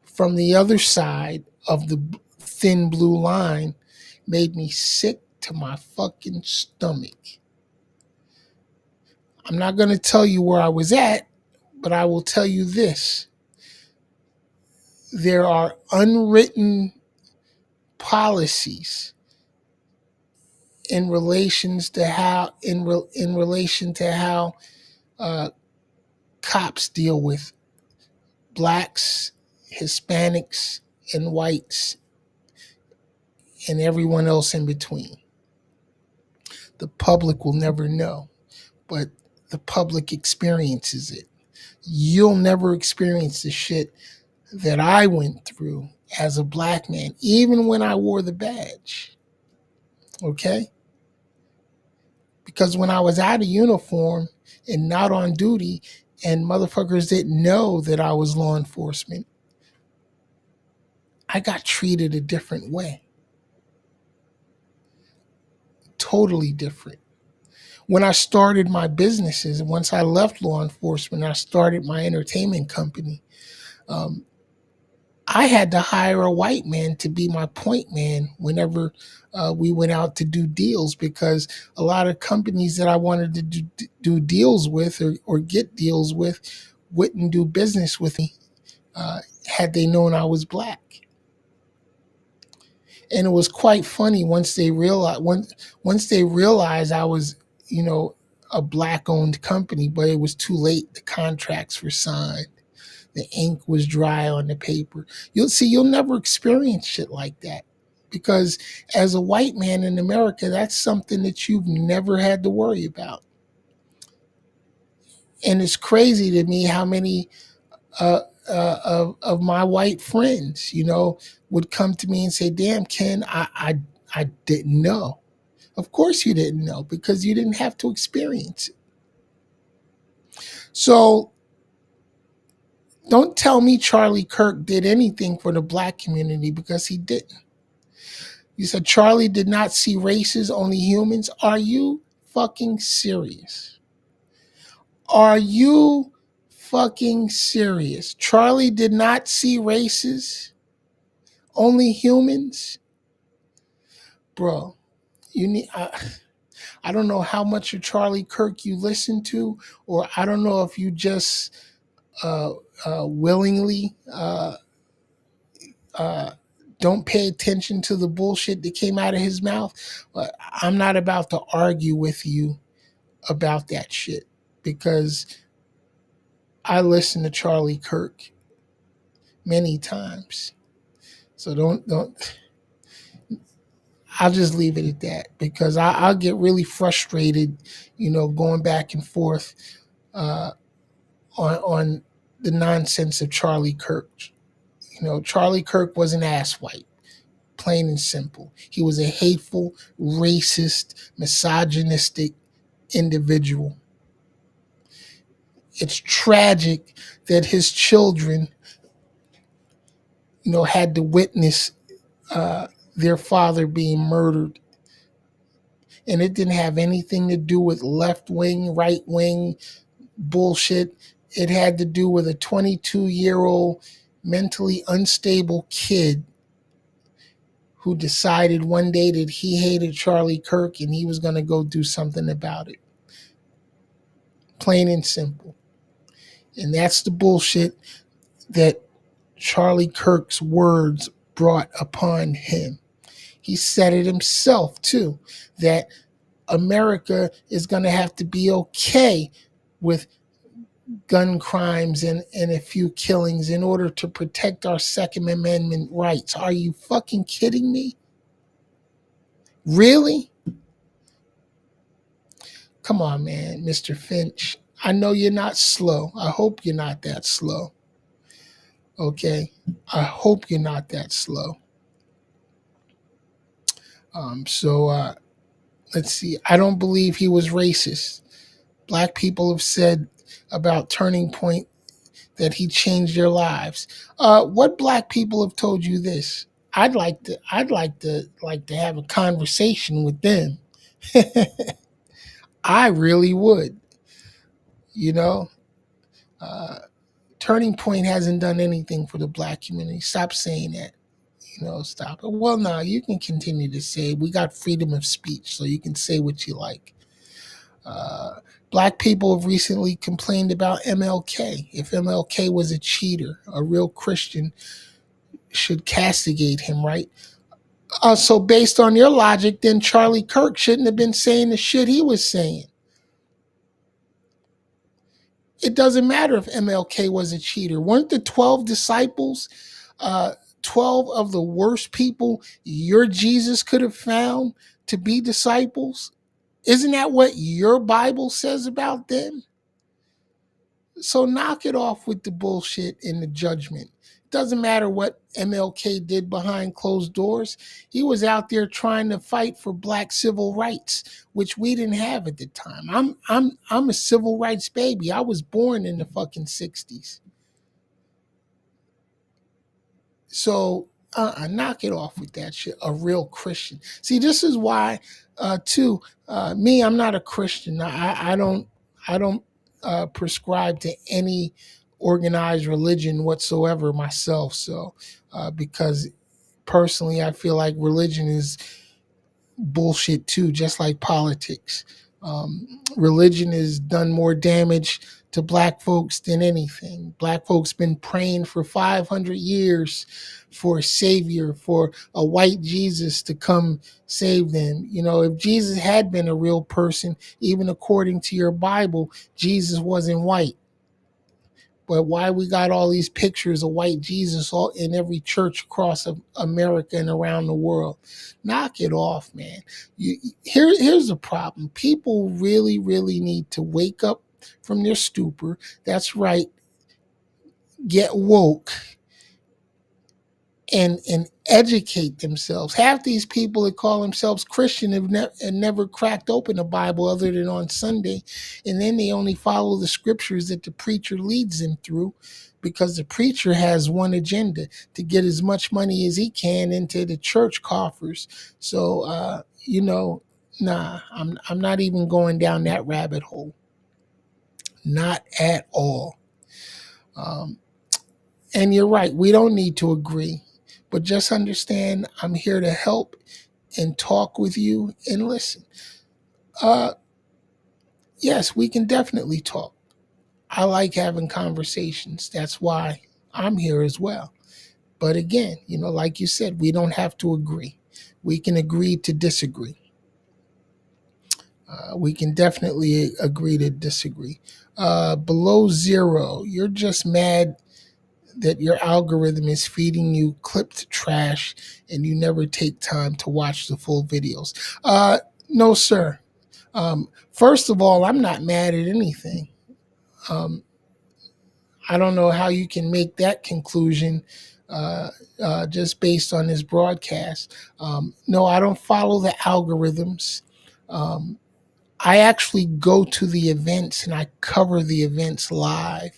from the other side of the thin blue line made me sick to my fucking stomach. I'm not going to tell you where I was at, but I will tell you this. There are unwritten policies in relations to how in relation to how uh, cops deal with blacks, Hispanics, and whites, and everyone else in between. The public will never know, but the public experiences it. You'll never experience the shit that I went through as a black man, even when I wore the badge. Okay? Because when I was out of uniform and not on duty, and motherfuckers didn't know that I was law enforcement, I got treated a different way. Totally different. When I started my businesses, once I left law enforcement, I started my entertainment company. Um, I had to hire a white man to be my point man whenever we went out to do deals, because a lot of companies that I wanted to do deals with or get deals with wouldn't do business with me had they known I was black. And it was quite funny once they realized I was, a black owned company, but it was too late. The contracts were signed. The ink was dry on the paper. You'll never experience shit like that, because as a white man in America, that's something that you've never had to worry about. And it's crazy to me how many of my white friends, would come to me and say, "Damn, Ken, I didn't know." Of course, you didn't know because you didn't have to experience it. So don't tell me Charlie Kirk did anything for the black community because he didn't. You said Charlie did not see races, only humans. Are you fucking serious? Are you fucking serious? Charlie did not see races, only humans? Bro, you need I don't know how much of Charlie Kirk you listen to, or I don't know if you just willingly uh, don't pay attention to the bullshit that came out of his mouth. But I'm not about to argue with you about that shit because I listened to Charlie Kirk many times. So don't. I'll just leave it at that because I'll get really frustrated, going back and forth uh, on the nonsense of Charlie Kirk. Charlie Kirk was an asswipe, plain and simple. He was a hateful, racist, misogynistic individual. It's tragic that his children, had to witness their father being murdered. And it didn't have anything to do with left wing, right wing bullshit. It had to do with a 22-year-old mentally unstable kid who decided one day that he hated Charlie Kirk and he was going to go do something about it. Plain and simple. And that's the bullshit that Charlie Kirk's words brought upon him. He said it himself, too, that America is going to have to be okay with gun crimes and a few killings in order to protect our Second Amendment rights. Are you fucking kidding me? Really? Come on, man, Mr. Finch. I know you're not slow. I hope you're not that slow. Okay? I hope you're not that slow. So let's see. I don't believe he was racist. Black people have said about Turning Point that he changed their lives. What black people have told you this? I'd like to have a conversation with them. I really would. You know, uh, Turning Point hasn't done anything for the black community. Stop saying that. Stop it. Well, no, you can continue to say it. We got freedom of speech, so you can say what you like. Uh, Black people have recently complained about MLK. If MLK was a cheater, a real Christian should castigate him, right? So based on your logic, then Charlie Kirk shouldn't have been saying the shit he was saying. It doesn't matter if MLK was a cheater. Weren't the 12 disciples, uh, 12 of the worst people your Jesus could have found to be disciples? Isn't that what your Bible says about them? So knock it off with the bullshit and the judgment. It doesn't matter what MLK did behind closed doors. He was out there trying to fight for black civil rights, which we didn't have at the time. I'm a civil rights baby. I was born in the fucking 60s. So knock it off with that shit. A real Christian. See, this is why, too. Me, I'm not a Christian. I don't prescribe to any organized religion whatsoever myself. So, because personally, I feel like religion is bullshit too, just like politics. Religion has done more damage to black folks than anything. Black folks been praying for 500 years for a savior, for a white Jesus to come save them. If Jesus had been a real person, even according to your Bible, Jesus wasn't white. But why we got all these pictures of white Jesus all in every church across America and around the world? Knock it off, man. Here's the problem. People really, really need to wake up from their stupor. That's right. get woke and educate themselves. Half these people that call themselves Christian have never cracked open the Bible other than on Sunday, and then they only follow the scriptures that the preacher leads them through, because the preacher has one agenda: to get as much money as he can into the church coffers. So, nah, I'm not even going down that rabbit hole, not at all. Um, and you're right, we don't need to agree, but just understand I'm here to help and talk with you and listen. Uh, yes, we can definitely talk. I like having conversations. That's why I'm here as well. But again, like you said, we don't have to agree. We can agree to disagree. We can definitely agree to disagree. Below zero, you're just mad that your algorithm is feeding you clipped trash and you never take time to watch the full videos. No, sir. First of all, I'm not mad at anything. Um, I don't know how you can make that conclusion uh, just based on this broadcast. No, I don't follow the algorithms. Um, I actually go to the events and I cover the events live.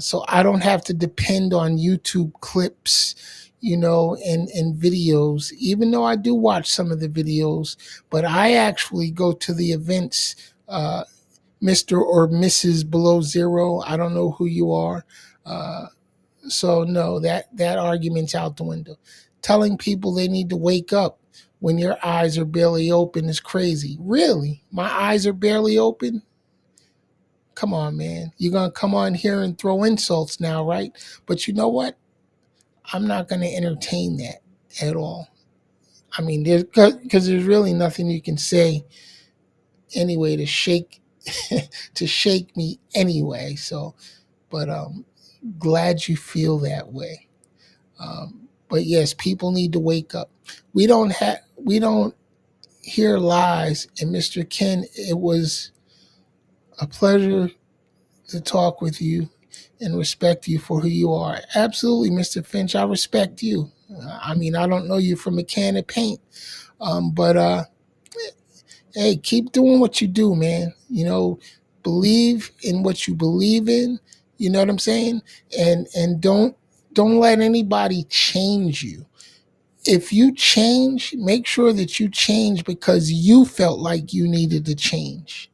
So I don't have to depend on YouTube clips, and videos, even though I do watch some of the videos, but I actually go to the events, Mr. or Mrs. Below Zero. I don't know who you are. Uh, so no, that argument's out the window. Telling people they need to wake up when your eyes are barely open is crazy. Really? My eyes are barely open? Come on, man. You're going to come on here and throw insults now, right? But you know what? I'm not going to entertain that at all. I mean, because there's really nothing you can say anyway to shake to shake me anyway. So, but glad you feel that way. But yes, people need to wake up. We don't hear lies. And Mr. Ken, it was a pleasure to talk with you and respect you for who you are. Absolutely, Mr. Finch, I respect you. I mean, I don't know you from a can of paint, but hey, keep doing what you do, man. Believe in what you believe in. You know what I'm saying? And don't let anybody change you. If you change, make sure that you change because you felt like you needed to change.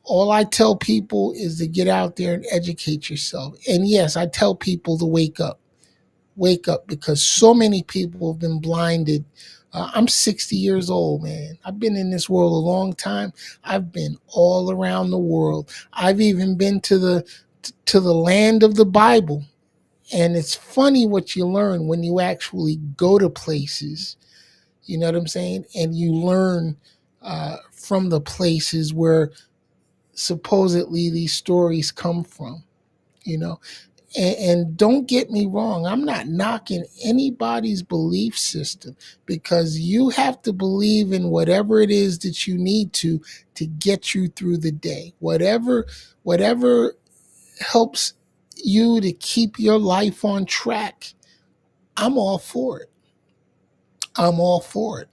All I tell people is to get out there and educate yourself. And yes, I tell people to wake up. Wake up, because so many people have been blinded. I'm 60 years old, man. I've been in this world a long time. I've been all around the world. I've even been to the land of the Bible. And it's funny what you learn when you actually go to places. You know what I'm saying? And you learn from the places where supposedly these stories come from, you know. And don't get me wrong, I'm not knocking anybody's belief system, because you have to believe in whatever it is that you need to get you through the day. Whatever helps you to keep your life on track, I'm all for it. I'm all for it.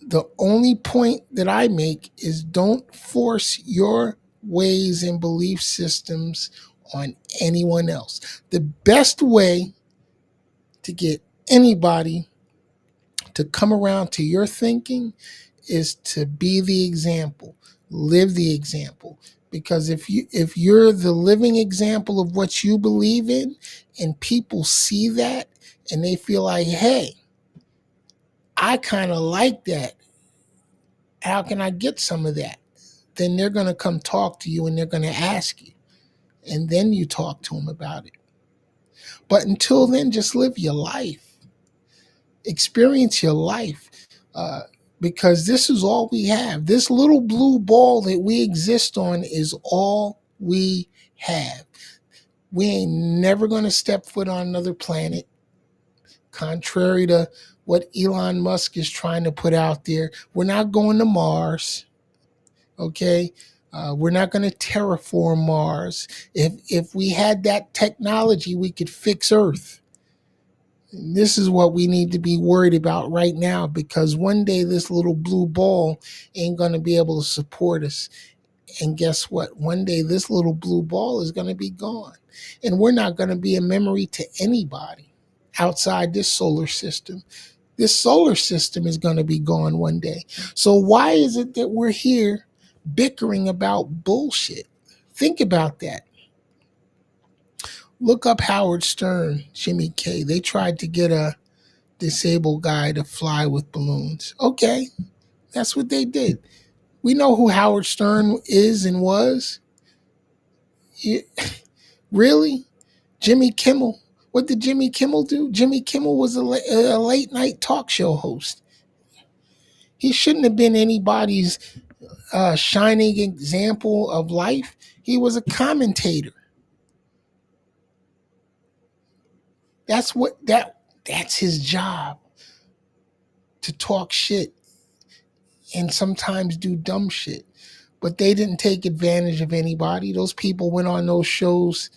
The only point that I make is don't force your ways and belief systems on anyone else. The best way to get anybody to come around to your thinking is to be the example, live the example. Because if you're the living example of what you believe in, and people see that and they feel like, hey, I kind of like that. How can I get some of that? Then they're going to come talk to you and they're going to ask you. And then you talk to them about it. But until then, just live your life, experience your life, because this is all we have. This little blue ball that we exist on is all we have. We ain't never going to step foot on another planet, contrary to what Elon Musk is trying to put out there. We're not going to Mars. Okay. We're not going to terraform Mars. If we had that technology, we could fix Earth. And this is what we need to be worried about right now, because one day this little blue ball ain't going to be able to support us. And guess what? One day this little blue ball is going to be gone. And we're not going to be a memory to anybody outside this solar system. This solar system is going to be gone one day. So why is it that we're here bickering about bullshit? Think about that. Look up Howard Stern, Jimmy K. They tried to get a disabled guy to fly with balloons. Okay, that's what they did. We know who Howard Stern is and was. Yeah, really? Jimmy Kimmel. What did Jimmy Kimmel do? Jimmy Kimmel was a late night talk show host. He shouldn't have been anybody's shining example of life. He was a commentator. That's his job, to talk shit and sometimes do dumb shit. But they didn't take advantage of anybody. Those people went on those shows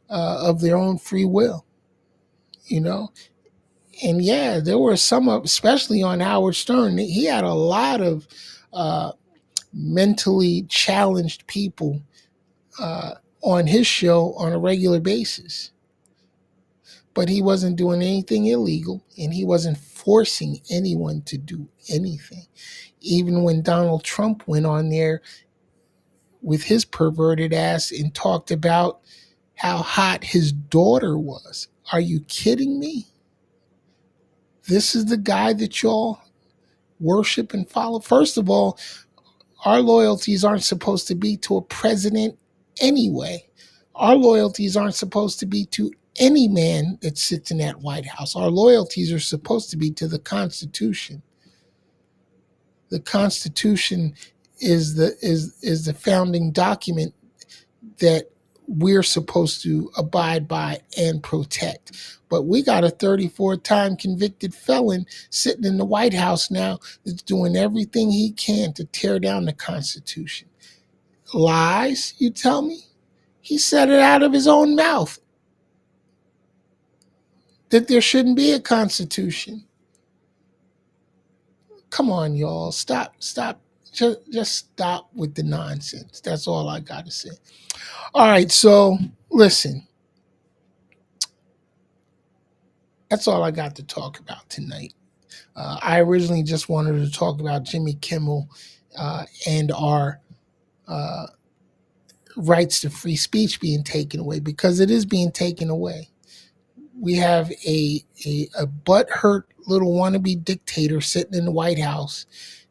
of their own free will, you know. And yeah, there were some, especially on Howard Stern. He had a lot of mentally challenged people on his show on a regular basis. But he wasn't doing anything illegal, and he wasn't forcing anyone to do anything. Even when Donald Trump went on there with his perverted ass and talked about how hot his daughter was. Are you kidding me? This is the guy that y'all worship and follow? First of all, our loyalties aren't supposed to be to a president anyway. Our loyalties aren't supposed to be to any man that sits in that White House. Our loyalties are supposed to be to the Constitution. The Constitution is the founding document that we're supposed to abide by and protect. But we got a 34-time convicted felon sitting in the White House now that's doing everything he can to tear down the Constitution. Lies, you tell me? He said it out of his own mouth that there shouldn't be a Constitution. Come on, y'all. Stop. Just stop with the nonsense. That's all I got to say. All right, so listen. That's all I got to talk about tonight. I originally just wanted to talk about Jimmy Kimmel and our rights to free speech being taken away, because it is being taken away. We have a butthurt little wannabe dictator sitting in the White House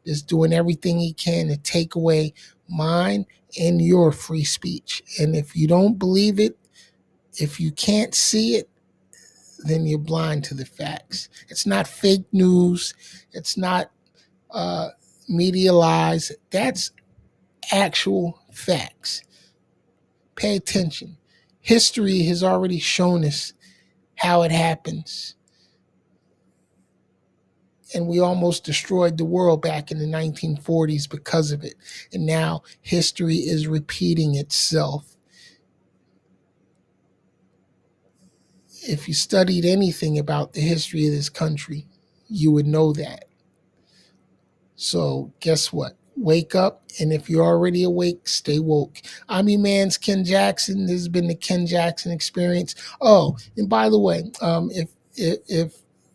that's doing everything he can to take away mine and your free speech. And if you don't believe it, if you can't see it, then you're blind to the facts. It's not fake news. It's not media lies. That's actual facts. Pay attention. History has already shown us how it happens. And we almost destroyed the world back in the 1940s because of it. And now history is repeating itself. If you studied anything about the history of this country, you would know that. So guess what? Wake up, and if you're already awake, stay woke. I'm your man's Ken Jackson. This has been the Ken Jackson Experience. Oh, and by the way,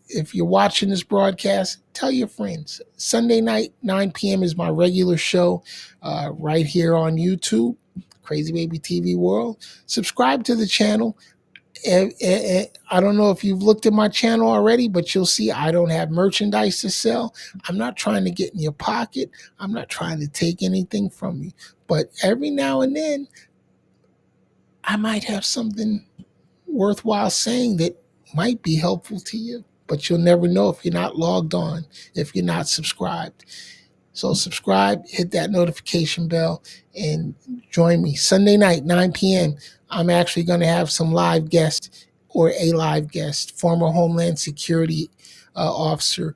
if you're watching this broadcast, tell your friends. Sunday night, 9 p.m. is my regular show right here on YouTube, Crazy Baby TV World. Subscribe to the channel. I don't know if you've looked at my channel already, but you'll see I don't have merchandise to sell. I'm not trying to get in your pocket. I'm not trying to take anything from you. But every now and then, I might have something worthwhile saying that might be helpful to you. But you'll never know if you're not logged on, if you're not subscribed. So subscribe, hit that notification bell, and join me Sunday night, 9 p.m. I'm actually going to have some live guests, or a live guest, former Homeland Security officer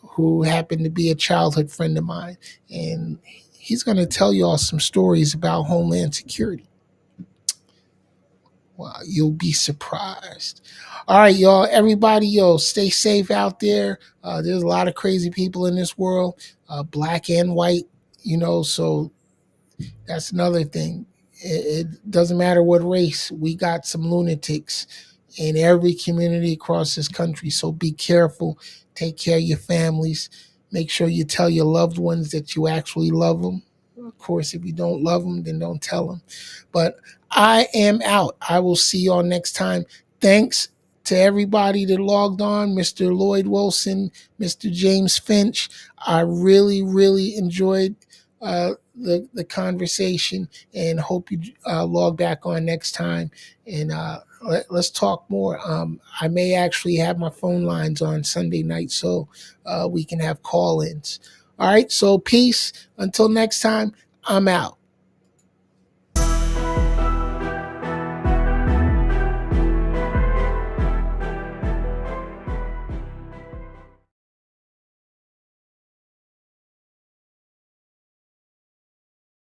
who happened to be a childhood friend of mine. And he's going to tell y'all some stories about Homeland Security. Wow, you'll be surprised. All right, y'all. Everybody, stay safe out there. There's a lot of crazy people in this world, black and white. So that's another thing. It doesn't matter what race. We got some lunatics in every community across this country. So be careful. Take care of your families. Make sure you tell your loved ones that you actually love them. Of course, if you don't love them, then don't tell them. But I am out. I will see y'all next time. Thanks to everybody that logged on, Mr. Lloyd Wilson, Mr. James Finch. I really, really enjoyed the conversation, and hope you log back on next time, and let's talk more. I may actually have my phone lines on Sunday night, so we can have call-ins. All right, so peace. Until next time, I'm out.